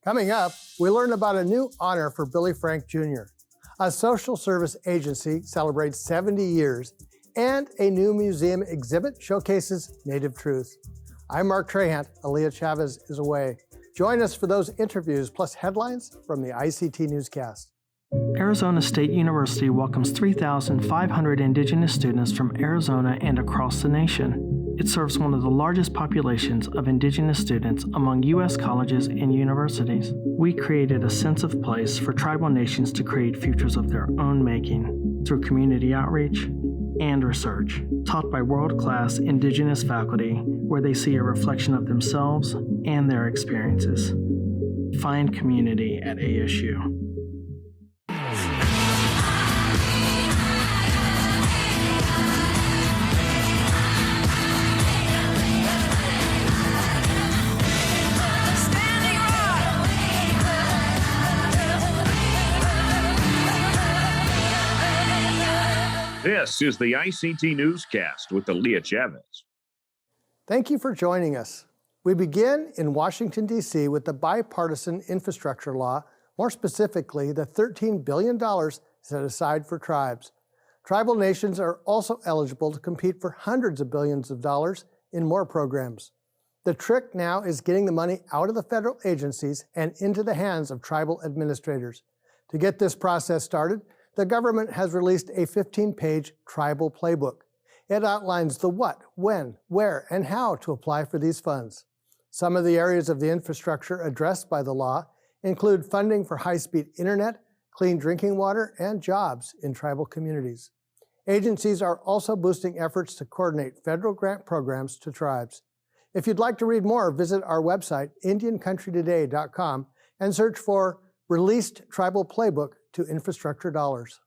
Coming up, we learn about a new honor for Billy Frank Jr. A social service agency celebrates 70 years, and a new museum exhibit showcases Native truth. I'm Mark Trahant. Aaliyah Chavez is away. Join us for those interviews plus headlines from the ICT Newscast. Arizona State University welcomes 3,500 Indigenous students from Arizona and across the nation. It serves one of the largest populations of Indigenous students among U.S. colleges and universities. We created a sense of place for tribal nations to create futures of their own making through community outreach and research, taught by world-class Indigenous faculty where they see a reflection of themselves and their experiences. Find community at ASU. This is the ICT Newscast with Aaliyah Chavez. Thank you for joining us. We begin in Washington, D.C. with the bipartisan infrastructure law, more specifically, the $13 billion set aside for tribes. Tribal nations are also eligible to compete for hundreds of billions of dollars in more programs. The trick now is getting the money out of the federal agencies and into the hands of tribal administrators. To get this process started, the government has released a 15-page tribal playbook. It outlines the what, when, where, and how to apply for these funds. Some of the areas of the infrastructure addressed by the law include funding for high-speed internet, clean drinking water, and jobs in tribal communities. Agencies are also boosting efforts to coordinate federal grant programs to tribes. If you'd like to read more, visit our website, IndianCountryToday.com, and search for Released Tribal Playbook to Infrastructure Dollars.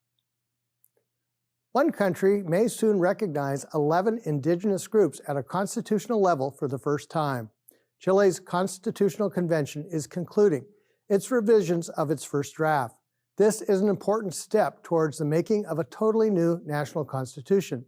One country may soon recognize 11 indigenous groups at a constitutional level for the first time. Chile's Constitutional Convention is concluding its revisions of its first draft. This is an important step towards the making of a totally new national constitution.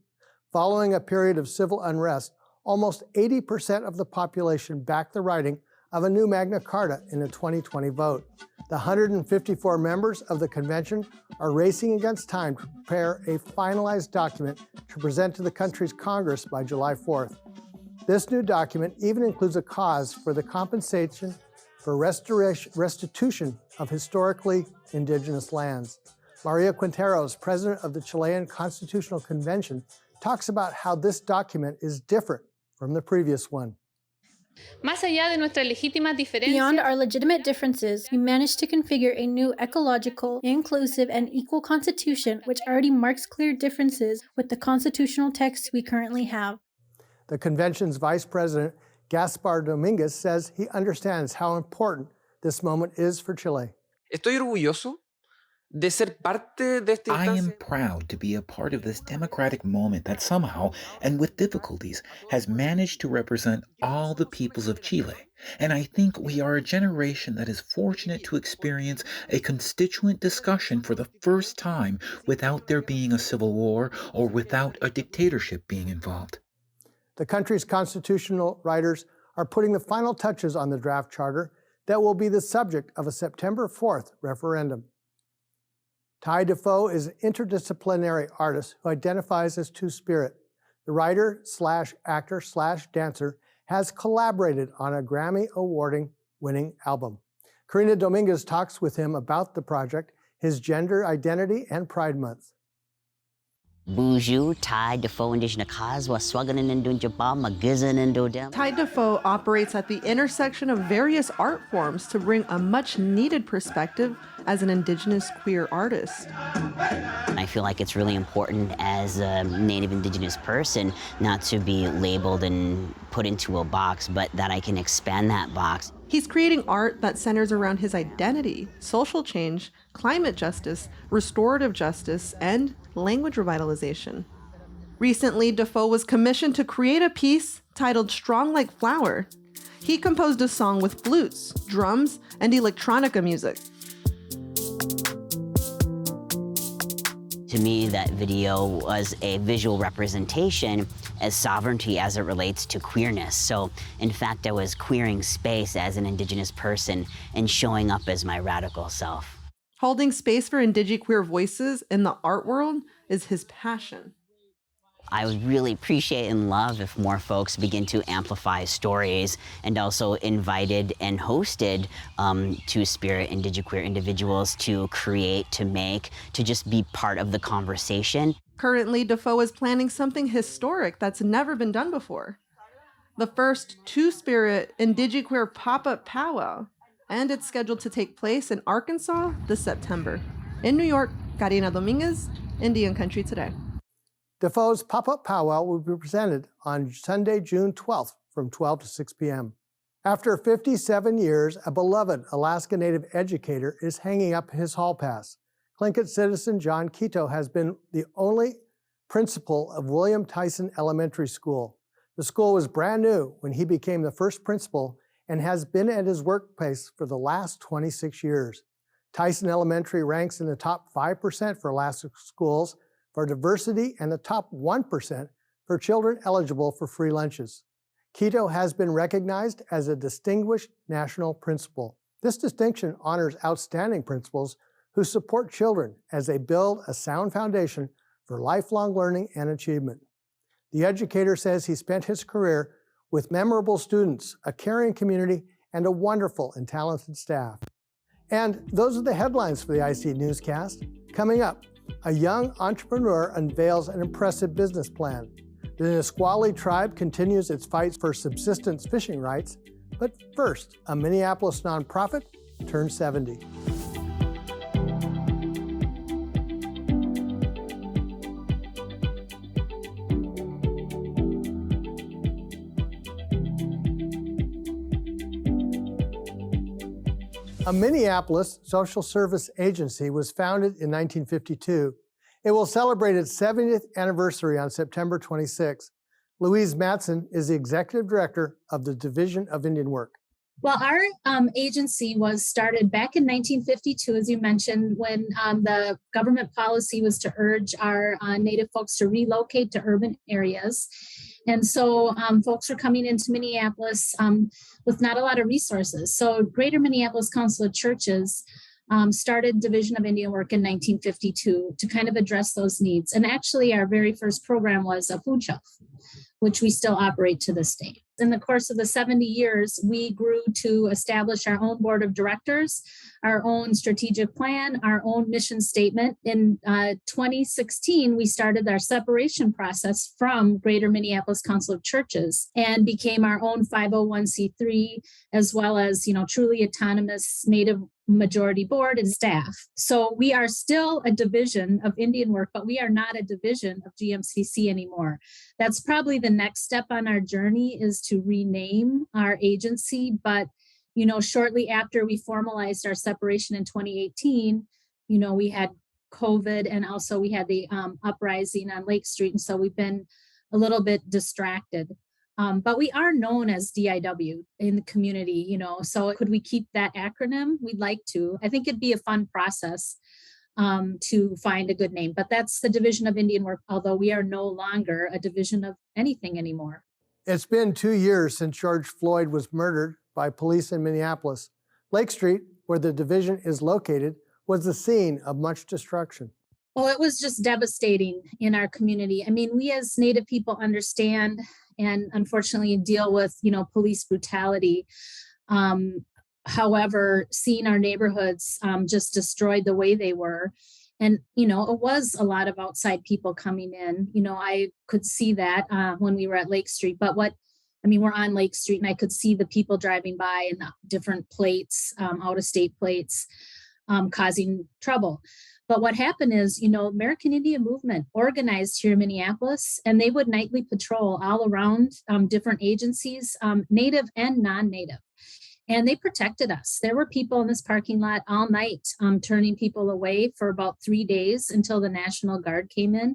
Following a period of civil unrest, almost 80% of the population backed the writing of a new Magna Carta in a 2020 vote. The 154 members of the convention are racing against time to prepare a finalized document to present to the country's Congress by July 4th. This new document even includes a cause for the compensation for restitution of historically indigenous lands. Maria Quinteros, president of the Chilean Constitutional Convention, talks about how this document is different from the previous one. Beyond our legitimate differences, we managed to configure a new ecological, inclusive, and equal constitution which already marks clear differences with the constitutional text we currently have. The convention's vice president, Gaspar Dominguez, says he understands how important this moment is for Chile. Estoy orgulloso de ser parte de esta I instancia. am proud to be a part of this democratic moment that somehow, and with difficulties, has managed to represent all the peoples of Chile. And I think we are a generation that is fortunate to experience a constituent discussion for the first time without there being a civil war or without a dictatorship being involved. The country's constitutional writers are putting the final touches on the draft charter that will be the subject of a September 4th referendum. Ty Defoe is an interdisciplinary artist who identifies as Two-Spirit. The writer/actor/dancer has collaborated on a Grammy Award-winning album. Karina Dominguez talks with him about the project, his gender identity, and Pride Month. Buju, Ty Defoe, Indigenous Kazwa, Swaganin and Dunjaba, Magizan and Dodem. Ty Defoe operates at the intersection of various art forms to bring a much-needed perspective as an Indigenous queer artist. I feel like it's really important as a Native Indigenous person not to be labeled and put into a box, but that I can expand that box. He's creating art that centers around his identity, social change, climate justice, restorative justice, and language revitalization. Recently, Defoe was commissioned to create a piece titled Strong Like Flower. He composed a song with flutes, drums, and electronica music. To me, that video was a visual representation as sovereignty as it relates to queerness. So in fact, I was queering space as an Indigenous person and showing up as my radical self. Holding space for indigiqueer voices in the art world is his passion. I would really appreciate and love if more folks begin to amplify stories and also invited and hosted Two-Spirit indigiqueer individuals to create, to make, to just be part of the conversation. Currently, Defoe is planning something historic that's never been done before. The first Two-Spirit indigiqueer pop-up powwow, and it's scheduled to take place in Arkansas this September. In New York, Karina Dominguez, Indian Country Today. Defoe's pop-up powwow will be presented on Sunday, June 12th from 12 to 6 p.m. After 57 years, a beloved Alaska Native educator is hanging up his hall pass. Tlingit citizen John Quito has been the only principal of William Tyson Elementary School. The school was brand new when he became the first principal and has been at his workplace for the last 26 years. Tyson Elementary ranks in the top 5% for Alaska schools for diversity and the top 1% for children eligible for free lunches. Quito has been recognized as a distinguished national principal. This distinction honors outstanding principals who support children as they build a sound foundation for lifelong learning and achievement. The educator says he spent his career with memorable students, a caring community, and a wonderful and talented staff. And those are the headlines for the ICT Newscast. Coming up, a young entrepreneur unveils an impressive business plan. The Nisqually tribe continues its fight for subsistence fishing rights. But first, a Minneapolis nonprofit turns 70. A Minneapolis social service agency was founded in 1952. It will celebrate its 70th anniversary on September 26. Louise Matson is the executive director of the Division of Indian Work. Well, our agency was started back in 1952, as you mentioned, when the government policy was to urge our Native folks to relocate to urban areas. And so folks were coming into Minneapolis with not a lot of resources. So Greater Minneapolis Council of Churches started Division of Indian Work in 1952 to kind of address those needs. And actually, our very first program was a food shelf, which we still operate to this day. In the course of the 70 years, we grew to establish our own board of directors, our own strategic plan, our own mission statement. In 2016, we started our separation process from Greater Minneapolis Council of Churches and became our own 501c3, as well as, truly autonomous Native majority board and staff. So we are still a division of Indian Work, but we are not a division of GMCC anymore. That's probably the next step on our journey, is to rename our agency. But, shortly after we formalized our separation in 2018, we had COVID, and also we had the uprising on Lake Street. And so we've been a little bit distracted. But we are known as DIW in the community, so could we keep that acronym? We'd like to. I think it'd be a fun process to find a good name. But that's the Division of Indian Work, although we are no longer a division of anything anymore. It's been 2 years since George Floyd was murdered by police in Minneapolis. Lake Street, where the division is located, was the scene of much destruction. Well, it was just devastating in our community. I mean, we as Native people understand and unfortunately deal with, police brutality. However, seeing our neighborhoods just destroyed the way they were. And, it was a lot of outside people coming in. I could see that when we were at Lake Street. But we're on Lake Street, and I could see the people driving by and the different plates, out-of-state plates, causing trouble. But what happened is, American Indian Movement organized here in Minneapolis, and they would nightly patrol all around different agencies, Native and non-Native. And they protected us. There were people in this parking lot all night turning people away for about 3 days until the National Guard came in.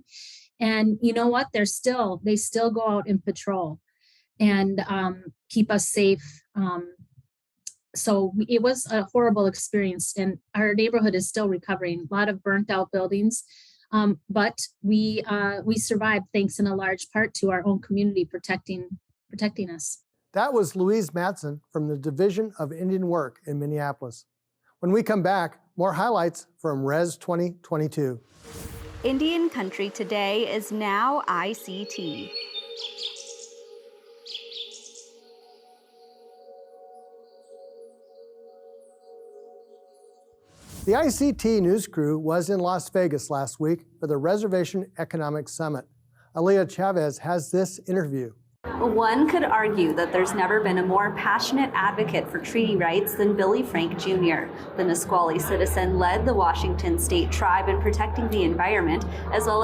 And you know what? They still go out and patrol and keep us safe. So it was a horrible experience, and our neighborhood is still recovering. A lot of burnt out buildings. But we survived thanks in a large part to our own community protecting us. That was Louise Matson from the Division of Indian Work in Minneapolis. When we come back, more highlights from Res 2022. Indian Country Today is now ICT. The ICT News crew was in Las Vegas last week for the Reservation Economic Summit. Aaliyah Chavez has this interview. One could argue that there's never been a more passionate advocate for treaty rights than Billy Frank Jr. The Nisqually citizen led the Washington State tribe in protecting the environment as well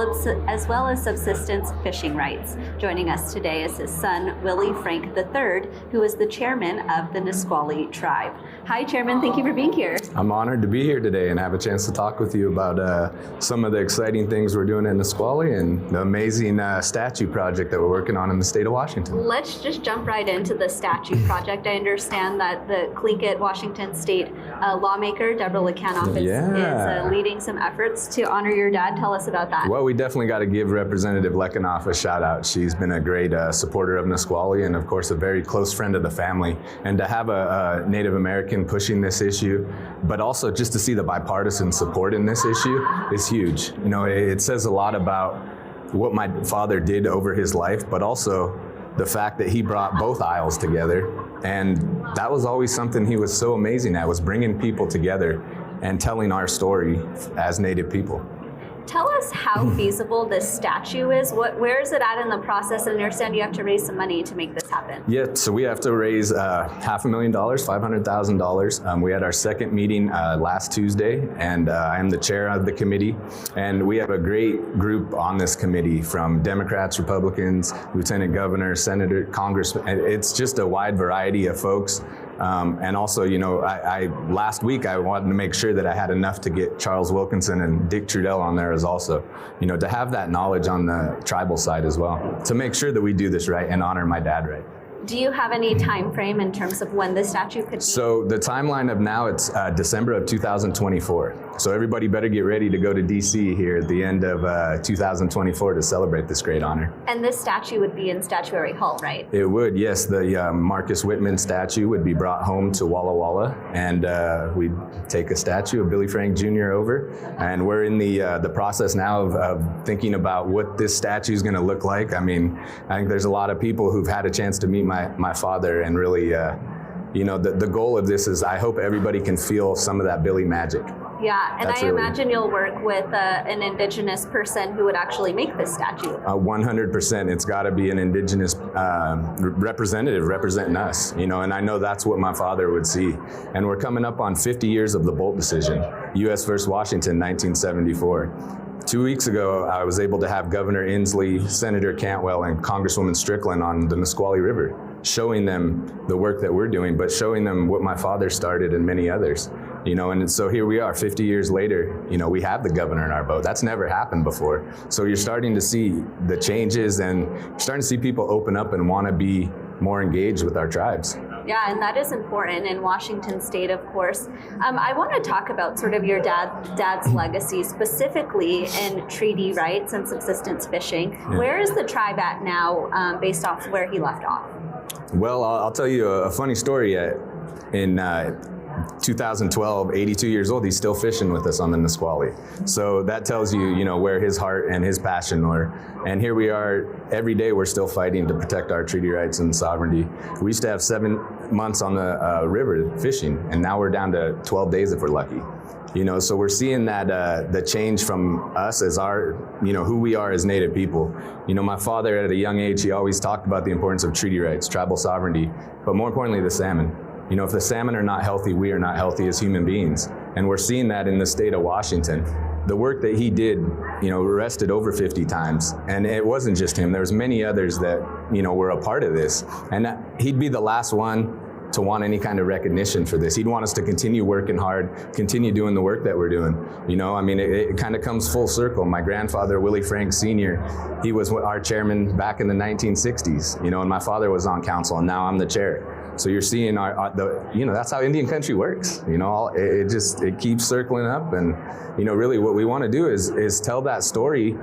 as subsistence fishing rights. Joining us today is his son, Willie Frank III, who is the chairman of the Nisqually tribe. Hi, Chairman. Thank you for being here. I'm honored to be here today and have a chance to talk with you about some of the exciting things we're doing in Nisqually and the amazing statue project that we're working on in the state of Washington. Let's just jump right into the statue project. I understand that the Cleakett, Washington State lawmaker, Deborah Lekanoff, is leading some efforts to honor your dad. Tell us about that. Well, we definitely got to give Representative Lekanoff a shout out. She's been a great supporter of Nisqually and, of course, a very close friend of the family. And to have a Native American pushing this issue, but also just to see the bipartisan support in this issue is huge. You know, it says a lot about what my father did over his life, but also the fact that he brought both aisles together. And that was always something he was so amazing at, was bringing people together and telling our story as Native people. Tell us how feasible this statue is. Where is it at in the process? I understand you have to raise some money to make this happen. Yeah, so we have to raise $500,000, $500,000. We had our second meeting last Tuesday, and I'm the chair of the committee. And we have a great group on this committee from Democrats, Republicans, Lieutenant Governor, Senator, Congressman. It's just a wide variety of folks. And also, you know, last week I wanted to make sure that I had enough to get Charles Wilkinson and Dick Trudell on there as also, you know, to have that knowledge on the tribal side as well, to make sure that we do this right and honor my dad right. Do you have any time frame in terms of when the statue could be? So the timeline of now, it's December of 2024. So everybody better get ready to go to DC here at the end of 2024 to celebrate this great honor. And this statue would be in Statuary Hall, right? It would, yes. The Marcus Whitman statue would be brought home to Walla Walla, and we'd take a statue of Billy Frank Jr. over. And we're in the process now of thinking about what this statue is going to look like. I mean, I think there's a lot of people who've had a chance to meet my father, and really, you know, the goal of this is I hope everybody can feel some of that Billy magic. Yeah, and I imagine you'll work with an Indigenous person who would actually make this statue. 100%. It's got to be an Indigenous representative representing us, you know, and I know that's what my father would see. And we're coming up on 50 years of the Bolt decision, U.S. versus Washington, 1974. 2 weeks ago, I was able to have Governor Inslee, Senator Cantwell, and Congresswoman Strickland on the Nisqually River, showing them the work that we're doing, but showing them what my father started and many others. You know, and so here we are 50 years later, you know, we have the governor in our boat. That's never happened before. So you're starting to see the changes, and you're starting to see people open up and want to be more engaged with our tribes. Yeah, and that is important in Washington State, of course. I want to talk about sort of your dad's legacy, specifically in treaty rights and subsistence fishing. Yeah. Where is the tribe at now, based off where he left off? Well, I'll tell you a funny story. In 2012, 82 years old, he's still fishing with us on the Nisqually. So that tells you, you know, where his heart and his passion were. And here we are, every day we're still fighting to protect our treaty rights and sovereignty. We used to have 7 months on the river fishing, and now we're down to 12 days if we're lucky. You know, so we're seeing that the change from us as our, you know, who we are as Native people. You know, my father at a young age, he always talked about the importance of treaty rights, tribal sovereignty, but more importantly, the salmon. You know, if the salmon are not healthy, we are not healthy as human beings. And we're seeing that in the state of Washington. The work that he did, you know, arrested over 50 times. And it wasn't just him. There was many others that, you know, were a part of this. And he'd be the last one to want any kind of recognition for this. He'd want us to continue working hard, continue doing the work that we're doing. You know, I mean, it kind of comes full circle. My grandfather, Willie Frank Sr., he was our chairman back in the 1960s, you know, and my father was on council, and now I'm the chair. So you're seeing that's how Indian country works. It keeps circling up, and really what we want to do is tell that story,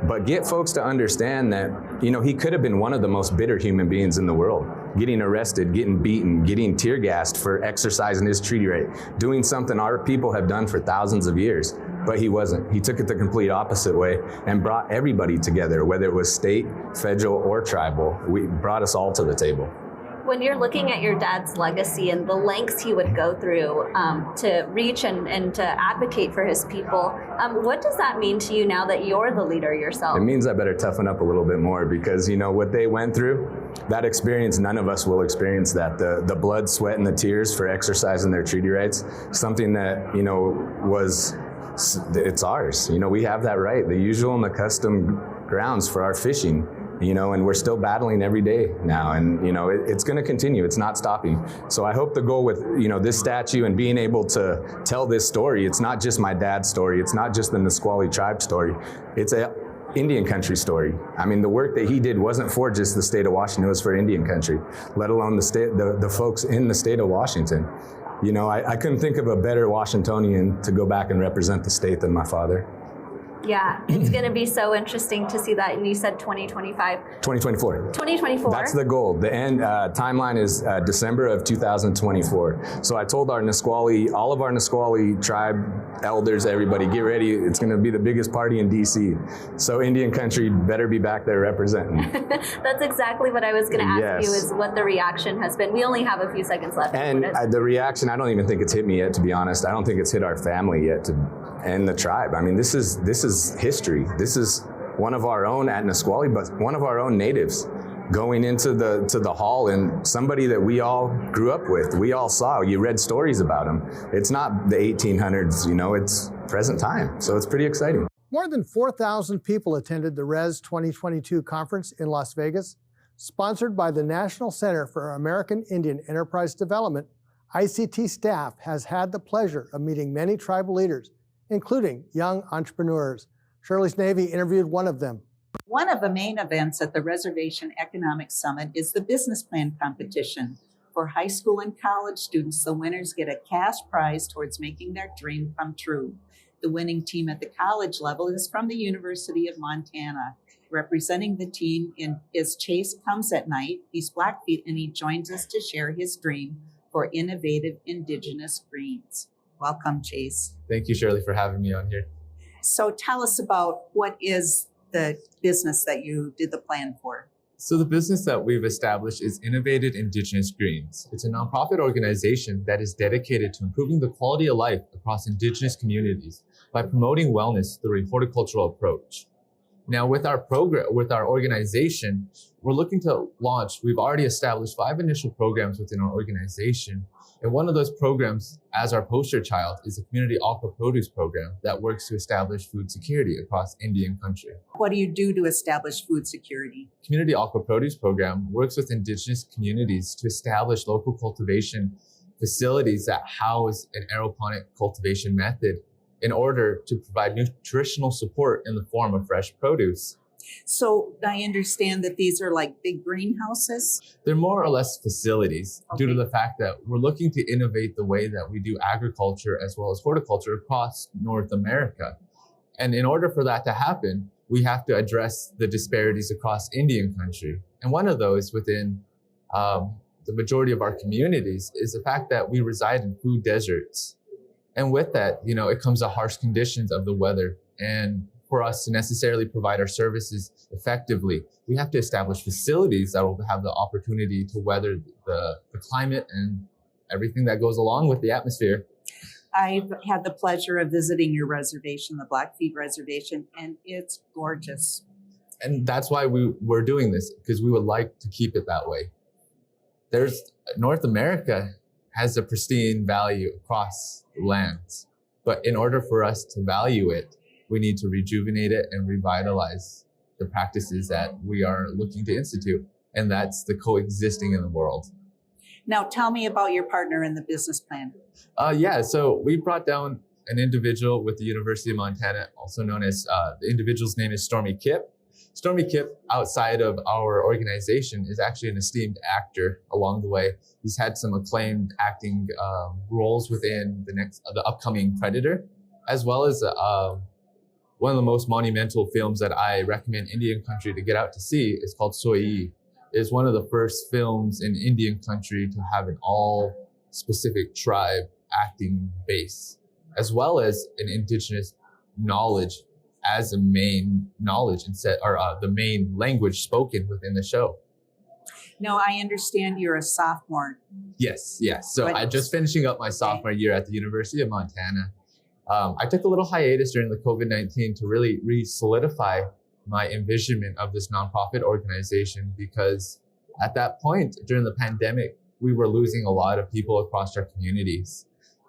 but get folks to understand that he could have been one of the most bitter human beings in the world, getting arrested, getting beaten, getting tear gassed for exercising his treaty right, doing something our people have done for thousands of years. But he wasn't. He took it the complete opposite way and brought everybody together, whether it was state, federal, or tribal. We brought us all to the table. When you're looking at your dad's legacy and the lengths he would go through to reach and to advocate for his people, what does that mean to you now that you're the leader yourself? It means I better toughen up a little bit more, because what they went through, that experience, none of us will experience that. The blood, sweat, and the tears for exercising their treaty rights, something that, it's ours. We have that right, the usual and the custom grounds for our fishing. And we're still battling every day now, and it's going to continue. It's not stopping. So I hope the goal with this statue and being able to tell this story, it's not just my dad's story, it's not just the Nisqually tribe story, it's a Indian country story. I mean, the work that he did wasn't for just the state of Washington, it was for Indian country, let alone the folks in the state of Washington. I couldn't think of a better Washingtonian to go back and represent the state than my father. Yeah, it's going to be so interesting to see that. And you said 2025. 2024. 2024. That's the goal. The end timeline is December of 2024. So I told all of our Nisqually tribe elders, everybody, get ready. It's going to be the biggest party in DC. So Indian country better be back there representing. That's exactly what I was going to ask you, is what the reaction has been. We only have a few seconds left. And the reaction, I don't even think it's hit me yet, to be honest. I don't think it's hit our family yet and the tribe. I mean, this is history. This is one of our own at Nisqually, but one of our own natives going into the hall, and somebody that we all grew up with. We all saw. You read stories about him. It's not the 1800s, it's present time. So it's pretty exciting. More than 4,000 people attended the RES 2022 conference in Las Vegas, sponsored by the National Center for American Indian Enterprise Development. ICT staff has had the pleasure of meeting many tribal leaders, including young entrepreneurs. Shirley's Navy interviewed one of them. One of the main events at the Reservation Economic Summit is the business plan competition. For high school and college students, the winners get a cash prize towards making their dream come true. The winning team at the college level is from the University of Montana. Representing the team is Chase Comes at Night. He's Blackfeet, and he joins us to share his dream for innovative indigenous greens. Welcome, Chase. Thank you, Shirley, for having me on here. So tell us about what is the business that you did the plan for? So the business that we've established is Innovative Indigenous Greens. It's a nonprofit organization that is dedicated to improving the quality of life across Indigenous communities by promoting wellness through a horticultural approach. Now, with our organization, we're looking to launch. We've already established 5 initial programs within our organization. And one of those programs, as our poster child, is the Community Aqua Produce Program that works to establish food security across Indian country. What do you do to establish food security? Community Aqua Produce Program works with Indigenous communities to establish local cultivation facilities that house an aeroponic cultivation method in order to provide nutritional support in the form of fresh produce. So I understand that these are like big greenhouses? They're more or less facilities due to the fact that we're looking to innovate the way that we do agriculture as well as horticulture across North America. And in order for that to happen, we have to address the disparities across Indian country. And one of those within the majority of our communities is the fact that we reside in food deserts. And with that, it comes to harsh conditions of the weather. And for us to necessarily provide our services effectively, we have to establish facilities that will have the opportunity to weather the climate and everything that goes along with the atmosphere. I've had the pleasure of visiting your reservation, the Blackfeet Reservation, and it's gorgeous. And that's why we're doing this, because we would like to keep it that way. North America has a pristine value across the lands, but in order for us to value it, we need to rejuvenate it and revitalize the practices that we are looking to institute, and that's the coexisting in the world. Now tell me about your partner in the business plan. So we brought down an individual with the University of Montana, also known as, the individual's name is Stormy Kip. Stormy Kip, outside of our organization, is actually an esteemed actor along the way. He's had some acclaimed acting roles within the upcoming Predator, as well as one of the most monumental films that I recommend Indian country to get out to see is called Soyi. It's one of the first films in Indian country to have an all-specific tribe acting base, as well as an indigenous knowledge as a main knowledge and the main language spoken within the show. Now, I understand you're a sophomore. Yes. So I'm just finishing up my sophomore year at the University of Montana. I took a little hiatus during the COVID-19 to really re-solidify my envisionment of this nonprofit organization, because at that point during the pandemic, we were losing a lot of people across our communities,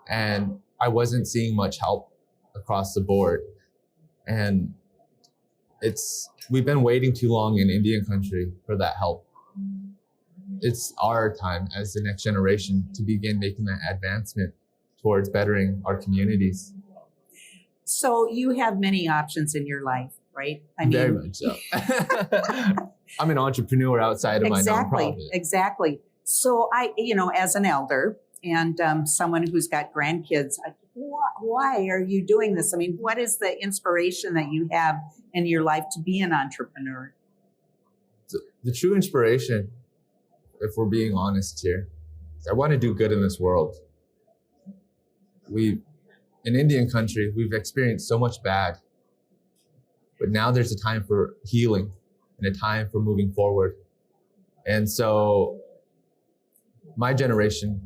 and I wasn't seeing much help across the board. And we've been waiting too long in Indian country for that help. It's our time as the next generation to begin making that advancement towards bettering our communities. So you have many options in your life, right? Very much so. I'm an entrepreneur outside of my nonprofit. Exactly. So as an elder and someone who's got grandkids, why are you doing this? I mean, what is the inspiration that you have in your life to be an entrepreneur? The true inspiration, if we're being honest here, is I want to do good in this world. In Indian country, we've experienced so much bad, but now there's a time for healing and a time for moving forward. And so my generation,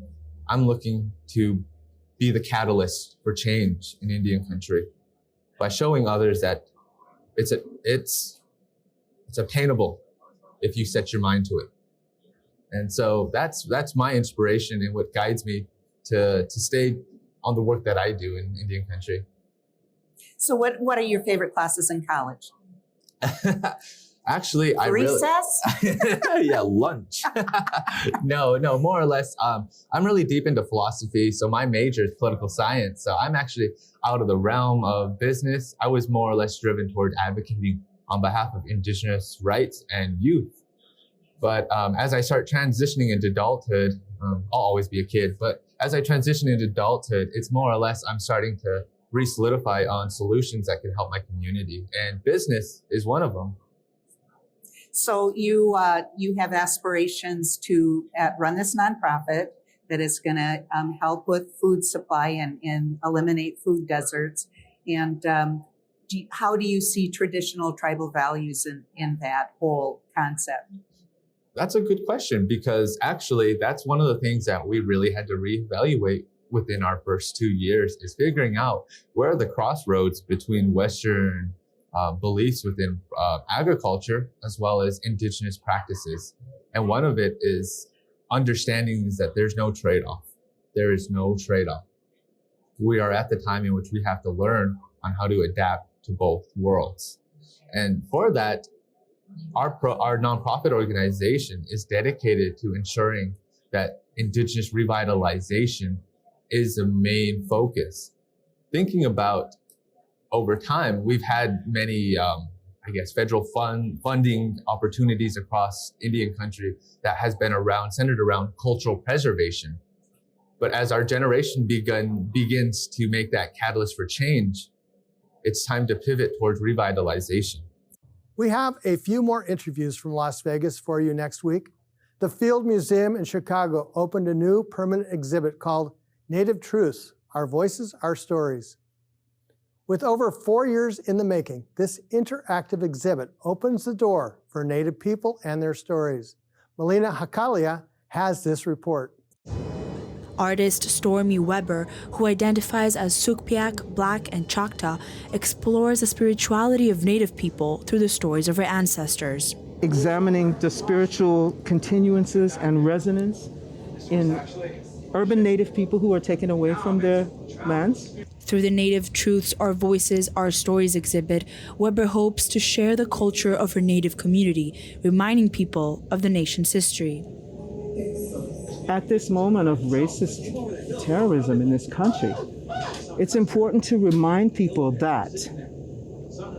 I'm looking to be the catalyst for change in Indian country by showing others that it's obtainable if you set your mind to it. And so that's my inspiration and what guides me to stay on the work that I do in Indian country. So what are your favorite classes in college? Actually, recess? Yeah, lunch. No, more or less. I'm really deep into philosophy, so my major is political science. So I'm actually out of the realm of business. I was more or less driven toward advocating on behalf of indigenous rights and youth. But as I start transitioning into adulthood, I'll always be a kid, but as I transition into adulthood, it's more or less I'm starting to re-solidify on solutions that can help my community. And business is one of them. So you have aspirations to run this nonprofit that is going to help with food supply and eliminate food deserts. And how do you see traditional tribal values in that whole concept? That's a good question, because actually that's one of the things that we really had to reevaluate within our first 2 years, is figuring out where are the crossroads between Western beliefs within agriculture as well as indigenous practices. And one of it is understanding is that there's no trade-off. There is no trade-off. We are at the time in which we have to learn on how to adapt to both worlds. And for that, our nonprofit organization is dedicated to ensuring that indigenous revitalization is a main focus. Thinking about over time, we've had many, federal funding opportunities across Indian country that has been centered around cultural preservation. But as our generation begins to make that catalyst for change, it's time to pivot towards revitalization. We have a few more interviews from Las Vegas for you next week. The Field Museum in Chicago opened a new permanent exhibit called Native Truths, Our Voices, Our Stories. With over 4 years in the making, this interactive exhibit opens the door for Native people and their stories. Melina Hakalia has this report. Artist Stormy Weber, who identifies as Sukpiak, Black, and Choctaw, explores the spirituality of Native people through the stories of her ancestors. Examining the spiritual continuances and resonance in urban Native people who are taken away from their lands. Through the Native Truths, Our Voices, Our Stories exhibit, Weber hopes to share the culture of her Native community, reminding people of the nation's history. At this moment of racist terrorism in this country, it's important to remind people that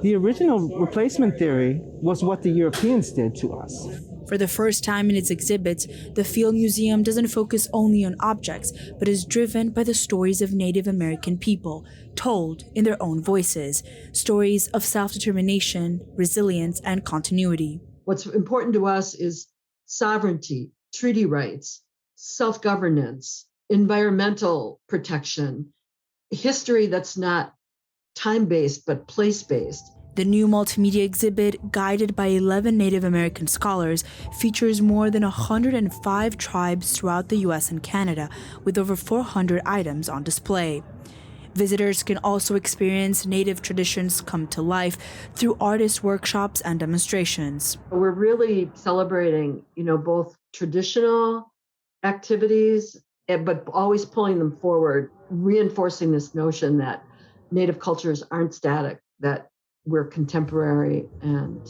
The original replacement theory was what the Europeans did to us. For the first time in its exhibits, the Field Museum doesn't focus only on objects, but is driven by the stories of Native American people, told in their own voices, stories of self-determination, resilience, and continuity. What's important to us is sovereignty, treaty rights, self-governance, environmental protection, history that's not time-based but place-based. The new multimedia exhibit, guided by 11 Native American scholars, features more than 105 tribes throughout the US and Canada, with over 400 items on display. Visitors can also experience Native traditions come to life through artist workshops and demonstrations. We're really celebrating, both traditional activities, but always pulling them forward, reinforcing this notion that Native cultures aren't static, that we're contemporary and,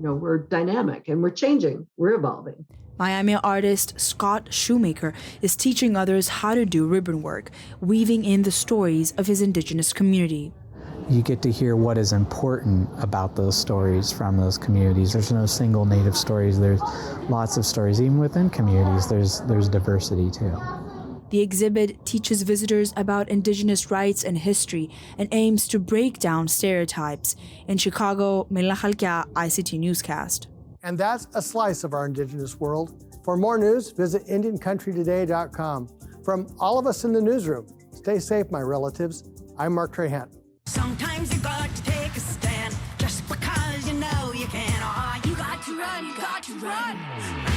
we're dynamic and we're changing, we're evolving. Miami artist Scott Shoemaker is teaching others how to do ribbon work, weaving in the stories of his indigenous community. You get to hear what is important about those stories from those communities. There's no single Native stories. There's lots of stories. Even within communities, there's diversity too. The exhibit teaches visitors about Indigenous rights and history and aims to break down stereotypes. In Chicago, Mela Halkia, ICT Newscast. And that's a slice of our Indigenous world. For more news, visit IndianCountryToday.com. From all of us in the newsroom, stay safe, my relatives. I'm Mark Trahant. Sometimes you got to take a stand just because you know you can. Oh, you got to run, you got to run.